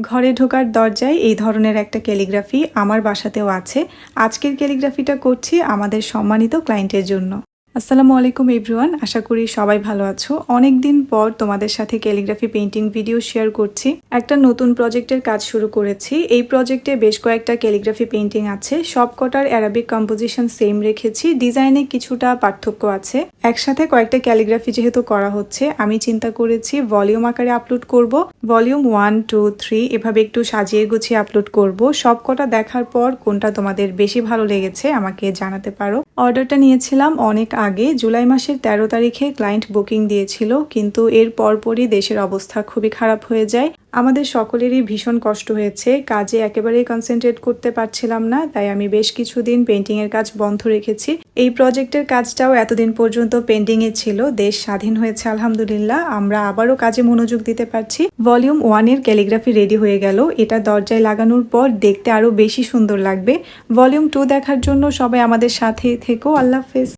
ঘরে ঢোকার দরজায় এই ধরনের একটা ক্যালিগ্রাফি আমার বাসাতেও আছে। আজকের ক্যালিগ্রাফিটা করছি আমাদের সম্মানিত ক্লায়েন্টের জন্য। আসসালামু আলাইকুম এভরিওয়ান, আশা করি সবাই ভালো আছো। অনেক দিন পর তোমাদের সাথে ক্যালিগ্রাফি পেইন্টিং ভিডিও শেয়ার করছি। একটা নতুন প্রজেক্টের কাজ শুরু করেছি। এই প্রজেক্টে বেশ কয়েকটা ক্যালিগ্রাফি পেইন্টিং আছে। সবকটার অ্যারাবিক কম্পোজিশন সেম রেখেছি, ডিজাইনে কিছুটা পার্থক্য আছে। একসাথে কয়েকটা ক্যালিগ্রাফি যেহেতু করা হচ্ছে, আমি চিন্তা করেছি ভলিউম আকারে আপলোড করব। ভলিউম 1, 2, 3 এভাবে একটু সাজিয়ে গুছিয়ে আপলোড করব। সবকটা দেখার পর কোনটা তোমাদের বেশি ভালো লেগেছে আমাকে জানাতে পারো। অর্ডারটা নিয়েছিলাম অনেক আগে, জুলাই মাসের 13 তারিখে ক্লায়েন্ট বুকিং দিয়েছিল, কিন্তু এর পরপরই দেশের অবস্থা খুবই খারাপ হয়ে যায়। আমাদের সকলেরই ভীষণ কষ্ট হয়েছে, কাজে একেবারেই কনসেন্ট্রেট করতে পারছিলাম না, তাই আমি বেশ কিছুদিন পেন্টিংয়ের কাজ বন্ধ রেখেছি। এই প্রজেক্টের কাজটাও এতদিন পর্যন্ত পেন্ডিংয়ে ছিল। দেশ স্বাধীন হয়েছে আলহামদুলিল্লাহ, আমরা আবারও কাজে মনোযোগ দিতে পারছি। ভলিউম 1 এর ক্যালিগ্রাফি রেডি হয়ে গেল। এটা দরজায় লাগানোর পর দেখতে আরো বেশি সুন্দর লাগবে। ভলিউম 2 দেখার জন্য সবাই আমাদের সাথে থেকো। আল্লাহ হাফেজ।